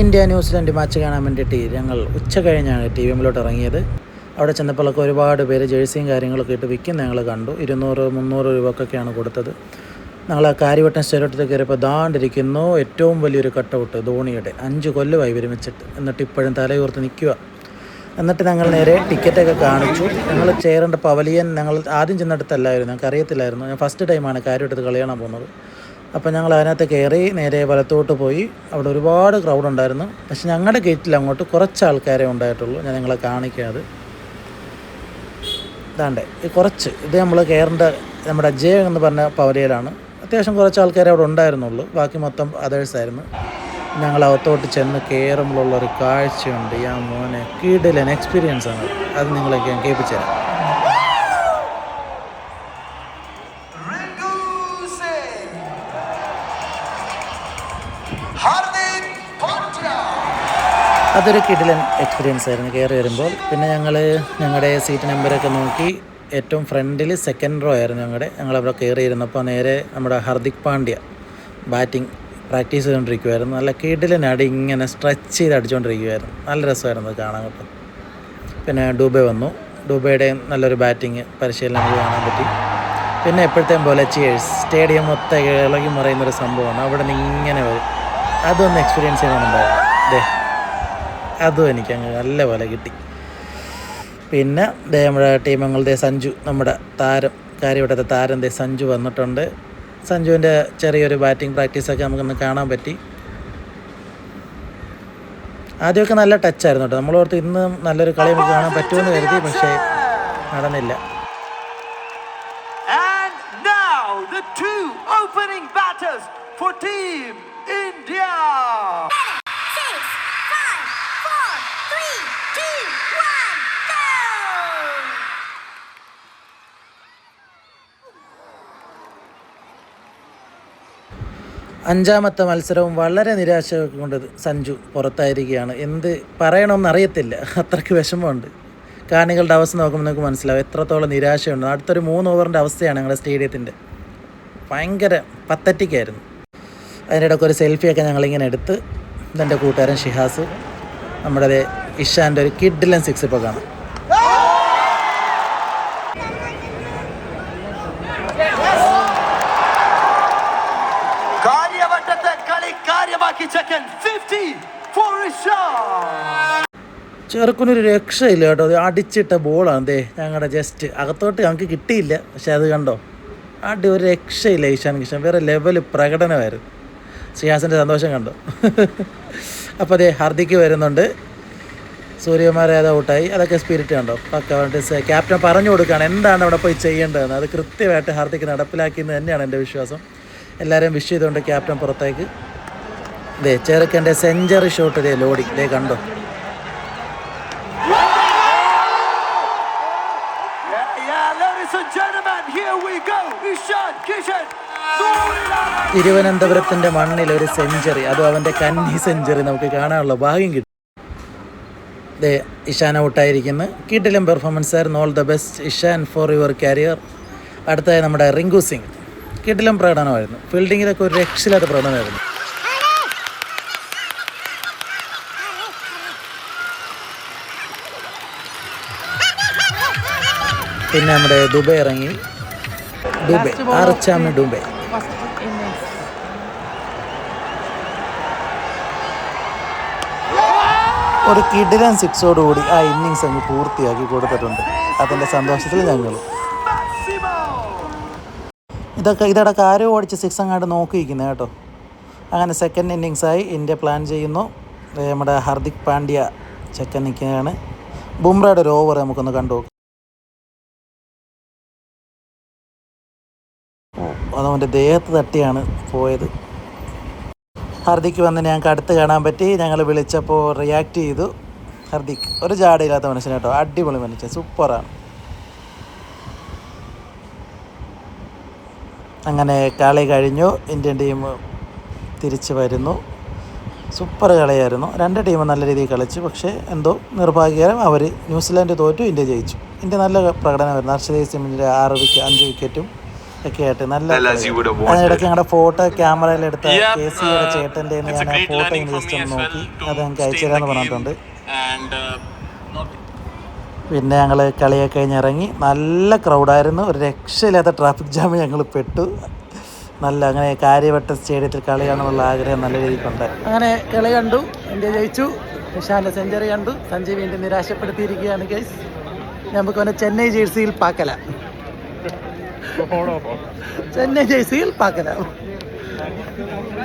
India New Zealand match കാണാൻ വേണ്ടിയിട്ട് ഞങ്ങൾ ഉച്ച കഴിഞ്ഞാണ് TVMലോട്ട് ഇറങ്ങിയത്. അവിടെ ചെന്നപ്പോഴൊക്കെ ഒരുപാട് പേര് ജേഴ്സിയും കാര്യങ്ങളൊക്കെ ഇട്ട് വിൽക്കുന്ന ഞങ്ങൾ കണ്ടു. 200-300 രൂപക്കൊക്കെയാണ് കൊടുത്തത്. ഞങ്ങൾ ആ കാര്യവട്ടം സ്റ്റേഡിയത്തിൽ കയറിയപ്പോൾ ദാണ്ടിരിക്കുന്നു ഏറ്റവും വലിയൊരു കട്ടൗട്ട് ധോണിയുടെ. 5 കൊല്ലമായി വിരമിച്ചിട്ട്, എന്നിട്ട് ഇപ്പോഴും തലയുയർത്ത് നിൽക്കുക. എന്നിട്ട് ഞങ്ങൾ നേരെ ടിക്കറ്റൊക്കെ കാണിച്ചു. ഞങ്ങൾ ചേരേണ്ട പവലിയൻ ഞങ്ങൾ ആദ്യം ചെന്നിടത്തല്ലായിരുന്നു, ഞങ്ങൾക്ക് അറിയത്തില്ലായിരുന്നു. ഞാൻ ഫസ്റ്റ് ടൈമാണ് കാര്യവട്ടത്ത് കളി കാണാൻ പോകുന്നത്. അപ്പോൾ ഞങ്ങൾ അതിനകത്ത് കയറി നേരെ വലത്തോട്ട് പോയി. അവിടെ ഒരുപാട് ക്രൗഡ് ഉണ്ടായിരുന്നു. പക്ഷെ ഞങ്ങളുടെ ഗേറ്റിൽ അങ്ങോട്ട് കുറച്ച് ആൾക്കാരെ ഉണ്ടായിട്ടുള്ളൂ. ഞാൻ നിങ്ങളെ കാണിക്കാതെ ഇതാണ്ടേ ഈ കുറച്ച് ഇത് നമ്മൾ കയറേണ്ട നമ്മുടെ അജയ് എന്ന് പറഞ്ഞ പവലിയയിലാണ്. അത്യാവശ്യം കുറച്ച് ആൾക്കാരെ അവിടെ ഉണ്ടായിരുന്നുള്ളൂ, ബാക്കി മൊത്തം അതേഴ്സായിരുന്നു. ഞങ്ങൾ അകത്തോട്ട് ചെന്ന് കയറുമ്പോഴുള്ളൊരു കാഴ്ചയുണ്ട്. ഞാൻ മോനെ കിടിലൻ എക്സ്പീരിയൻസ് ആണ്. അത് നിങ്ങളൊക്കെ ഞാൻ കേൾപ്പിച്ചു തരാം. അതൊരു കിടിലൻ എക്സ്പീരിയൻസ് ആയിരുന്നു കയറി വരുമ്പോൾ. പിന്നെ ഞങ്ങളുടെ സീറ്റ് നമ്പറൊക്കെ നോക്കി ഏറ്റവും ഫ്രണ്ടിൽ സെക്കൻഡ് റോ ആയിരുന്നു ഞങ്ങളവിടെ കയറിയിരുന്നപ്പോൾ നേരെ നമ്മുടെ ഹാർദിക് പാണ്ഡ്യ ബാറ്റിംഗ് പ്രാക്ടീസ് ചെയ്തുകൊണ്ടിരിക്കുമായിരുന്നു. നല്ല കിടിലൻ അടി ഇങ്ങനെ സ്ട്രെച്ച് ചെയ്ത് അടിച്ചുകൊണ്ടിരിക്കുമായിരുന്നു. നല്ല രസമായിരുന്നു അത് കാണാൻ കേട്ടോ. പിന്നെ ഡൂബെ വന്നു. ഡൂബയുടെ നല്ലൊരു ബാറ്റിങ് പരിശീലനം നമുക്ക് കാണാൻ പറ്റി. പിന്നെ എപ്പോഴത്തേം പോലെ ചിയേഴ്സ് സ്റ്റേഡിയം മൊത്തം ഇളകി മറയുന്നൊരു സംഭവമാണ്. അവിടെ നിന്ന് ഇങ്ങനെ വരും. അതൊന്ന് എക്സ്പീരിയൻസ് ചെയ്യണമെന്നുണ്ടായിരുന്നു. അതും എനിക്ക് അങ്ങ് നല്ല പോലെ കിട്ടി. പിന്നെ നമ്മുടെ ടീമങ്ങളുടെ സഞ്ജു, നമ്മുടെ താരം, കാര്യവട്ടത്തെ താരം സഞ്ജു വന്നിട്ടുണ്ട്. സഞ്ജുവിൻ്റെ ചെറിയൊരു ബാറ്റിംഗ് പ്രാക്ടീസൊക്കെ നമുക്കൊന്ന് കാണാൻ പറ്റി. ആദ്യമൊക്കെ നല്ല ടച്ചായിരുന്നു കേട്ടോ. നമ്മളോർത്ത് ഇന്ന് നല്ലൊരു കളി നമുക്ക് കാണാൻ പറ്റുമെന്ന് കരുതി, പക്ഷേ നടന്നില്ല. അഞ്ചാമത്തെ മത്സരവും വളരെ നിരാശ കൊണ്ട് സഞ്ജു പുറത്തായിരിക്കുകയാണ്. എന്ത് പറയണമെന്നറിയത്തില്ല, അത്രയ്ക്ക് വിഷമമുണ്ട്. കാണികളുടെ അവസ്ഥ നോക്കുമ്പോൾ നിങ്ങൾക്ക് മനസ്സിലാവും എത്രത്തോളം നിരാശയുണ്ട്. അടുത്തൊരു 3 ഓവറിൻ്റെ അവസ്ഥയാണ് ഞങ്ങളുടെ സ്റ്റേഡിയത്തിൻ്റെ. ഭയങ്കര പത്തറ്റിക്കായിരുന്നു. അതിൻ്റെ ഇടയ്ക്ക് ഒരു സെൽഫിയൊക്കെ ഞങ്ങളിങ്ങനെ എടുത്ത്. ഇതെൻ്റെ കൂട്ടുകാരൻ ഷിഹാസ്, നമ്മുടെ ഇഷാൻ്റെ ഒരു കിഡിലൻ 6 ഇപ്പോൾ കാണാം. ചെറുക്കൊരു രക്ഷയില്ല കേട്ടോ. അത് അടിച്ചിട്ട ബോളാണ് ഞങ്ങളുടെ ജസ്റ്റ് അകത്തോട്ട് ഞങ്ങൾക്ക് കിട്ടിയില്ല. പക്ഷെ അത് കണ്ടോ, ഒരു രക്ഷയില്ല. ഇഷാൻ കിഷൻ വേറെ ലെവൽ പ്രകടനമായിരുന്നു. ശ്രീഹാസിൻ്റെ സന്തോഷം കണ്ടോ. അപ്പോൾ ഹാർദിക്ക് വരുന്നുണ്ട്. സൂര്യകുമാർ യാദവ് ഔട്ടായി. അതൊക്കെ സ്പിരിറ്റ് കണ്ടോ. പക്ക ക്യാപ്റ്റൻ പറഞ്ഞു കൊടുക്കുകയാണ് എന്താണ് അവിടെ പോയി ചെയ്യേണ്ടതെന്ന്. അത് കൃത്യമായിട്ട് ഹാർദിക്ക് നടപ്പിലാക്കിയെന്ന് തന്നെയാണ് എൻ്റെ വിശ്വാസം. എല്ലാവരെയും വിഷ് ചെയ്തുകൊണ്ട് ക്യാപ്റ്റൻ പുറത്തേക്ക്. ചെറുക്കൻ്റെ സെഞ്ചുറി ഷോട്ട് ലോഡി കണ്ടോ. തിരുവനന്തപുരത്തിൻ്റെ മണ്ണിൽ ഒരു സെഞ്ചുറി, അതും അവൻ്റെ കന്നി സെഞ്ചുറി നമുക്ക് കാണാനുള്ള ഭാഗ്യം കിട്ടും. ഇഷാൻ ഔട്ടായിരിക്കുന്നു. കിടിലൻ പെർഫോമൻസ് ആയിരുന്നു. All the best Ishan for your career. അടുത്തതായി നമ്മുടെ റിങ്കു സിംഗ്, കിടിലൻ പ്രകടനമായിരുന്നു. ഫീൽഡിങ്ങിലൊക്കെ ഒരു രക്ഷയില്ലാത്ത പ്രകടനമായിരുന്നു. പിന്നെ നമ്മുടെ ദുബെ ഇറങ്ങി. ദുബെ ആർച്ചാമി ദുബെ ഒരു കിടിലൻ 6ഓടുകൂടി ആ ഇന്നിങ്സ് അങ്ങ് പൂർത്തിയാക്കി കൊടുത്തിട്ടുണ്ട്. അതിൻ്റെ സന്തോഷത്തിൽ ഞങ്ങൾ ഇതടക്കം ആരോ ഓടിച്ച് 6 അങ്ങാണ്ട് നോക്കിയിരിക്കുന്നത് കേട്ടോ. അങ്ങനെ സെക്കൻഡ് ഇന്നിങ്സായി ഇന്ത്യ പ്ലാൻ ചെയ്യുന്നു. നമ്മുടെ ഹാർദിക് പാണ്ഡ്യ ചെക്കൻ നിൽക്കുകയാണ്. ബുംറയുടെ ഒരു ഓവർ നമുക്കൊന്ന് കണ്ടു. അതവൻ്റെ ദേഹത്ത് തട്ടിയാണ് പോയത്. ഹാർദിക്ക് വന്ന് ഞങ്ങൾക്ക് അടുത്ത് കാണാൻ പറ്റി. ഞങ്ങൾ വിളിച്ചപ്പോൾ റിയാക്ട് ചെയ്തു. ഹാർദിക് ഒരു ജാടയില്ലാത്ത മനുഷ്യൻ കേട്ടോ. അടിപൊളി മനുഷ്യൻ, സൂപ്പറാണ്. അങ്ങനെ കളി കഴിഞ്ഞു. ഇന്ത്യൻ ടീം തിരിച്ച് വരുന്നു. സൂപ്പർ കളിയായിരുന്നു. 2 ടീമും നല്ല രീതിയിൽ കളിച്ചു. പക്ഷേ എന്തോ നിർഭാഗ്യകരം അവർ ന്യൂസിലാൻഡ് തോറ്റു, ഇന്ത്യ ജയിച്ചു. ഇന്ത്യ നല്ല പ്രകടനമായിരുന്നു. ഹർഷദീപ് സിംഗിൻ്റെ 5 വിക്കറ്റും ഒക്കെ ആയിട്ട് നല്ല അതിനിടയ്ക്ക് ഞങ്ങളുടെ ഫോട്ടോ ക്യാമറയിലെടുത്ത KCയുടെ ചേട്ടൻ്റെ ഞാൻ ആ ഫോട്ടോ ഇങ്ങനെ ജസ്റ്റ് ഒന്ന് നോക്കി അത് ഞങ്ങൾക്ക് അയച്ചു തരാമെന്ന് പറഞ്ഞിട്ടുണ്ട്. പിന്നെ ഞങ്ങൾ കളിയൊക്കെ കഴിഞ്ഞിറങ്ങി. നല്ല ക്രൗഡായിരുന്നു, ഒരു രക്ഷയില്ലാത്ത ട്രാഫിക് ജാമിൽ ഞങ്ങൾ പെട്ടു. നല്ല അങ്ങനെ കാര്യവട്ട സ്റ്റേഡിയത്തിൽ കളി കാണുന്നുള്ള ആഗ്രഹം നല്ല രീതിക്കുണ്ട്. അങ്ങനെ കളി കണ്ടു, ഇന്ത്യ ജയിച്ചു. നിഷാന്റെ സെഞ്ചുറി കണ്ടു. സഞ്ജയ് വീണ്ടും നിരാശപ്പെടുത്തിയിരിക്കുകയാണ് ഗൈസ്. നമുക്ക് അവനെ ചെന്നൈ ജേഴ്സിയിൽ പാക്കല, ചെന്നൈ ജേഴ്സിയിൽ പാക്കല.